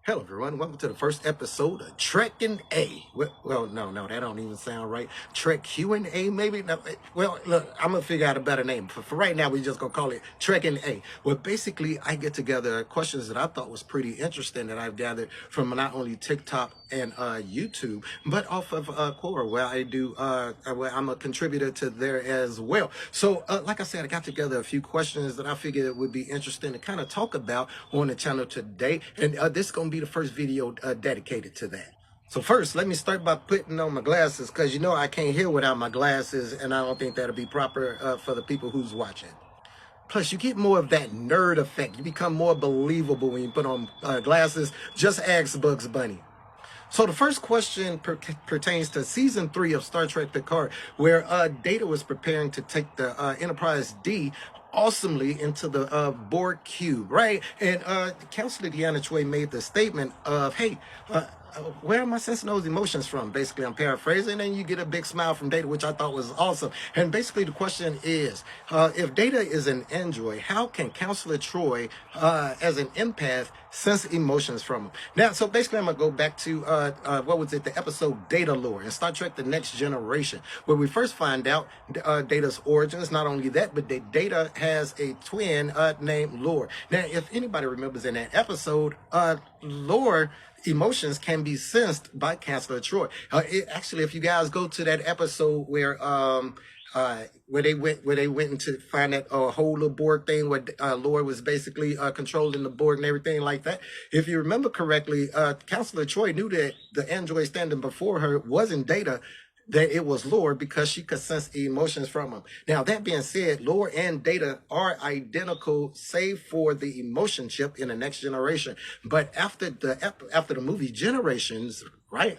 Hello, everyone. Welcome to the first episode of Trekkin-A. Well, no, that don't even sound right. Trek Q&A, maybe? No, well, look, I'm going to figure out a better name. For right now, we just going to call it Trekkin-A. Well, basically, I get together questions that I thought was pretty interesting that I've gathered from not only TikTok and YouTube, but off of Quora, where I do, where I'm a contributor to there as well. So, like I said, I got together a few questions that I figured it would be interesting to kind of talk about on the channel today. And this is going to be the first video dedicated to that. So first, let me start by putting on my glasses, because you know I can't hear without my glasses, and I don't think that'll be proper for the people who's watching. Plus, you get more of that nerd effect. You become more believable when you put on glasses. Just ask Bugs Bunny. So the first question pertains to season 3 of Star Trek Picard, where Data was preparing to take the Enterprise D awesomely into the Borg cube, right? And Counselor Deanna Choi made the statement of, hey, where am I sensing those emotions from? Basically, I'm paraphrasing, and you get a big smile from Data, which I thought was awesome. And basically, the question is, if Data is an android, how can Counselor Troy, as an empath, sense emotions from him? Now, so basically, I'm going to go back to, what was it, the episode Data Lore in Star Trek The Next Generation, where we first find out Data's origins. Not only that, but that Data has a twin named Lore. Now, if anybody remembers in that episode, Lore emotions can be sensed by Counselor Troy. Actually, if you guys go to that episode where they went into find that whole little Borg thing where Lord was basically controlling the Borg and everything like that. If you remember correctly, Counselor Troy knew that the android standing before her wasn't Data, that it was Lore, because she could sense emotions from him. Now, that being said, Lore and Data are identical, save for the emotion chip in the Next Generation. But after the movie Generations, right,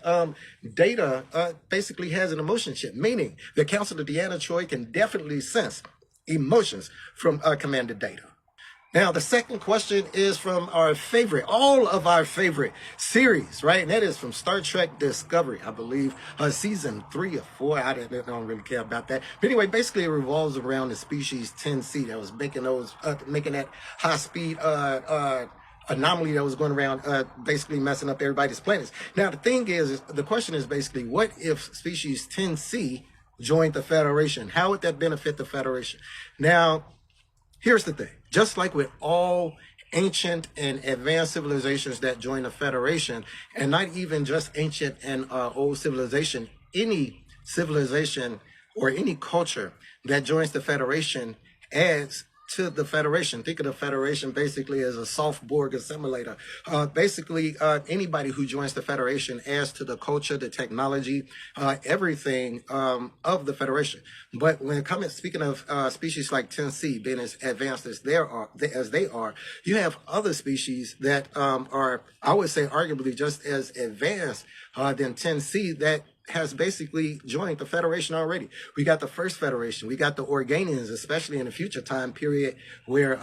Data basically has an emotion chip, meaning the Counselor Deanna Troy can definitely sense emotions from Commander Data. Now, the second question is from our favorite, all of our favorite series, right? And that is from Star Trek Discovery, I believe, season 3 or 4. I don't really care about that. But anyway, basically it revolves around the species 10C that was making that high speed anomaly that was going around, basically messing up everybody's planets. Now, the thing is, the question is basically, what if species 10C joined the Federation? How would that benefit the Federation? Now, here's the thing. Just like with all ancient and advanced civilizations that join the Federation, and not even just ancient and old civilization, any civilization or any culture that joins the Federation adds to the Federation. Think of the Federation basically as a soft Borg assimilator. Basically, anybody who joins the Federation adds to the culture, the technology, everything of the Federation. But when it comes, speaking of species like 10C being as advanced as they are, you have other species that are, I would say, arguably just as advanced than 10C that has basically joined the Federation already. We got the first Federation. We got the Organians, especially in the future time period where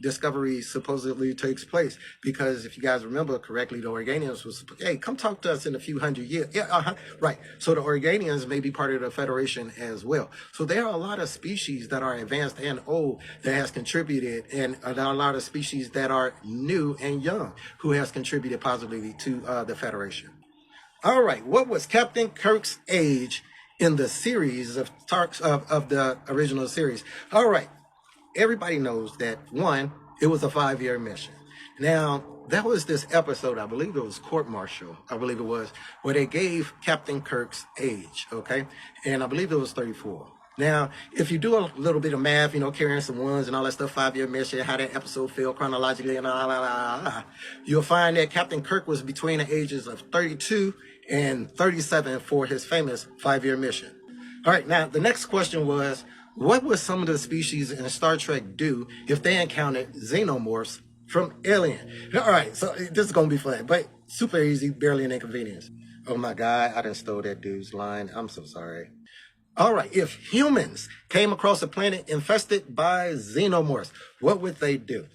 Discovery supposedly takes place. Because if you guys remember correctly, the Organians was, hey, come talk to us in a few hundred years. Yeah, right. So the Organians may be part of the Federation as well. So there are a lot of species that are advanced and old that has contributed, and there are a lot of species that are new and young who has contributed positively to the Federation. All right, what was Captain Kirk's age in the series of the original series? All right, everybody knows that, one, it was a 5-year mission. Now, that was this episode, I believe it was Court Martial, I believe it was, where they gave Captain Kirk's age, okay? And I believe it was 34. Now, if you do a little bit of math, you know, carrying some ones and all that stuff, 5-year mission, how that episode fell chronologically and you'll find that Captain Kirk was between the ages of 32 and 37 for his famous 5-year mission. All right, now the next question was, what would some of the species in Star Trek do if they encountered xenomorphs from Alien? All right, so this is going to be fun, but super easy, barely an inconvenience. Oh my God, I done stole that dude's line. I'm so sorry. All right, if humans came across a planet infested by xenomorphs, what would they do?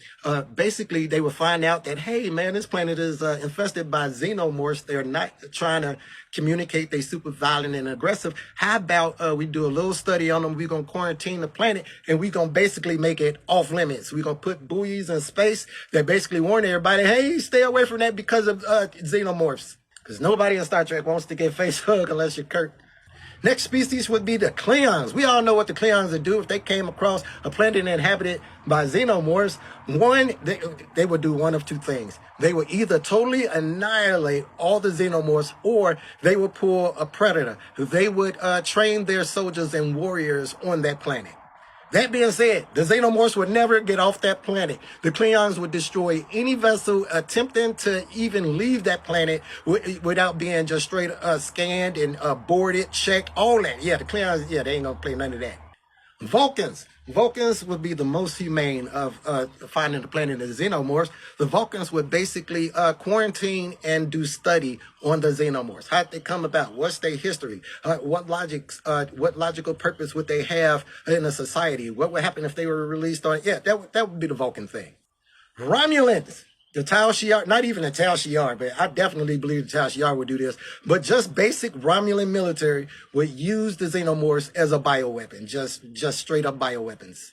Basically, they would find out that, hey, man, this planet is infested by xenomorphs. They're not trying to communicate. They're super violent and aggressive. How about we do a little study on them? We're going to quarantine the planet, and we're going to basically make it off limits. We're going to put buoys in space that basically warn everybody, hey, stay away from that because of xenomorphs. Because nobody in Star Trek wants to get face hug unless you're Kirk. Next species would be the Klingons. We all know what the Klingons would do if they came across a planet inhabited by xenomorphs. One, they would do one of two things. They would either totally annihilate all the xenomorphs, or they would pull a predator. They would train their soldiers and warriors on that planet. That being said, the xenomorphs would never get off that planet. The Klingons would destroy any vessel attempting to even leave that planet without being just straight scanned and boarded, checked, all that. Yeah, the Klingons, yeah, they ain't gonna play none of that. Vulcans. Vulcans would be the most humane of finding the planet of the xenomorphs. The Vulcans would basically quarantine and do study on the xenomorphs. How'd they come about? What's their history? What logical purpose would they have in a society? What would happen if they were released on? Yeah, that would be the Vulcan thing. Romulans. The Tal Shiar, not even the Tal Shiar, but I definitely believe the Tal Shiar would do this. But just basic Romulan military would use the xenomorphs as a bioweapon, just straight up bioweapons.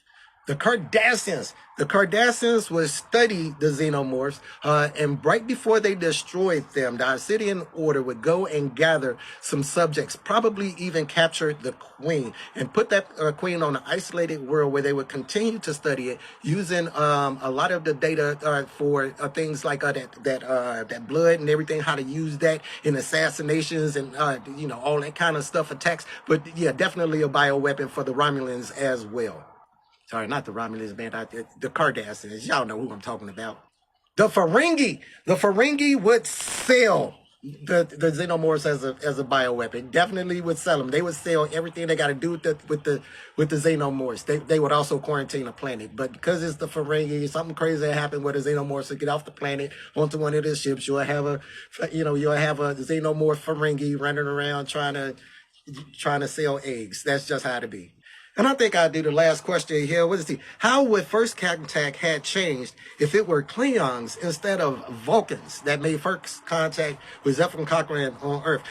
The Cardassians would study the xenomorphs, and right before they destroyed them, the Obsidian Order would go and gather some subjects, probably even capture the queen, and put that queen on an isolated world where they would continue to study it, using a lot of the data for things like that blood and everything, how to use that in assassinations and all that kind of stuff, attacks. But yeah, definitely a bioweapon for the Romulans as well. Sorry, not the Romulans, man. The Cardassians. Y'all know who I'm talking about. The Ferengi. The Ferengi would sell the xenomorphs as a bioweapon. Definitely would sell them. They would sell everything they got to do with the xenomorphs. They would also quarantine a planet. But because it's the Ferengi, something crazy happened where the xenomorphs would get off the planet onto one of the ships. You'll have a xenomorph Ferengi running around trying to sell eggs. That's just how it be. And I think I'll do the last question here. What is it? How would first contact had changed if it were Klingons instead of Vulcans that made first contact with Zephyr Cochrane on Earth?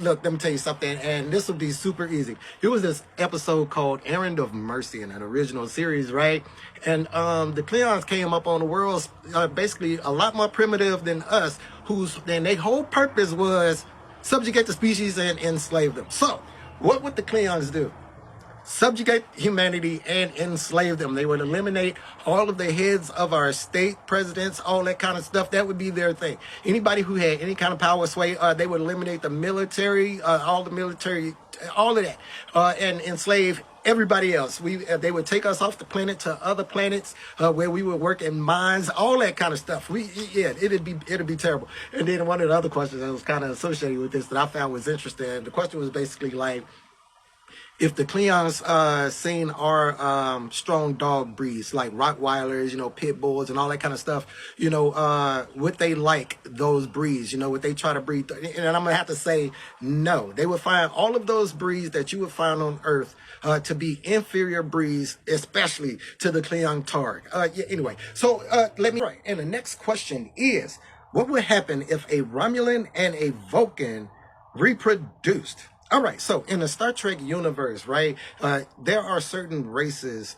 Look, let me tell you something, and this will be super easy. There was this episode called Errand of Mercy in an original series, right? And the Klingons came up on the world basically a lot more primitive than us, and their whole purpose was subjugate the species and enslave them. So, what would the Klingons do? Subjugate humanity and enslave them. They would eliminate all of the heads of our state, presidents, all that kind of stuff. That would be their thing. Anybody who had any kind of power sway, they would eliminate the military, all the military, all of that, and enslave everybody else. They would take us off the planet to other planets where we would work in mines, all that kind of stuff. It'd be terrible. And then one of the other questions that was kind of associated with this that I found was interesting. The question was basically like, if the Klingons seen our strong dog breeds like Rottweilers, pit bulls and all that kind of stuff, would they like those breeds? Would they try to breed? And I'm gonna have to say no. They would find all of those breeds that you would find on Earth to be inferior breeds, especially to the Klingon Targ. Anyway, so let me. Right. And the next question is, what would happen if a Romulan and a Vulcan reproduced? All right, so in the Star Trek universe, right, there are certain races,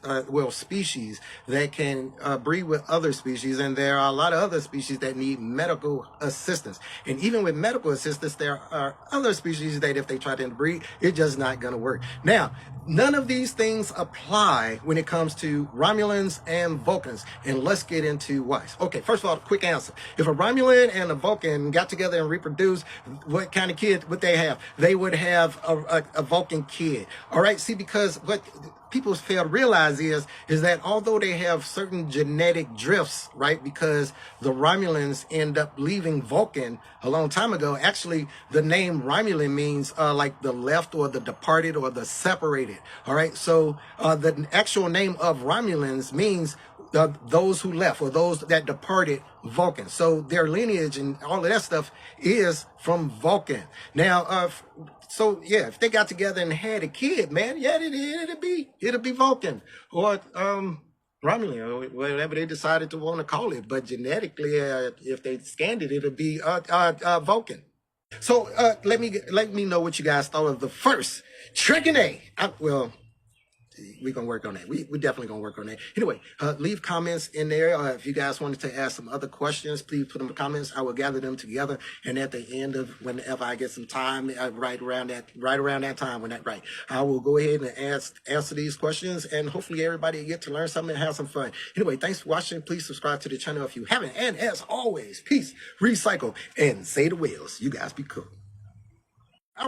species that can breed with other species, and there are a lot of other species that need medical assistance. And even with medical assistance, there are other species that if they try to interbreed, it's just not going to work. Now, none of these things apply when it comes to Romulans and Vulcans, and let's get into why. Okay, first of all, quick answer. If a Romulan and a Vulcan got together and reproduced, what kind of kid would they have? They would have a Vulcan kid. All right, see, because what people fail to realize is that although they have certain genetic drifts, right, because the Romulans end up leaving Vulcan a long time ago, actually the name Romulan means like the left or the departed or the separated. All right, so the actual name of Romulans means those who left or those that departed Vulcan. So their lineage and all of that stuff is from Vulcan. Now, so yeah, if they got together and had a kid, man, yeah, it'll be Vulcan or Romulan or whatever they decided to want to call it. But genetically, if they scanned it, it'll be Vulcan. So let me know what you guys thought of the first Trekkin-A. Well, we're gonna work on that. We're definitely gonna work on that. Anyway, leave comments in there. If you guys wanted to ask some other questions, please put them in the comments. I will gather them together, and at the end of whenever I get some time, right around that time when that I will go ahead and answer these questions, and hopefully everybody get to learn something and have some fun. Anyway, thanks for watching. Please subscribe to the channel if you haven't, and as always, peace, recycle, and say the whales. You guys be cool.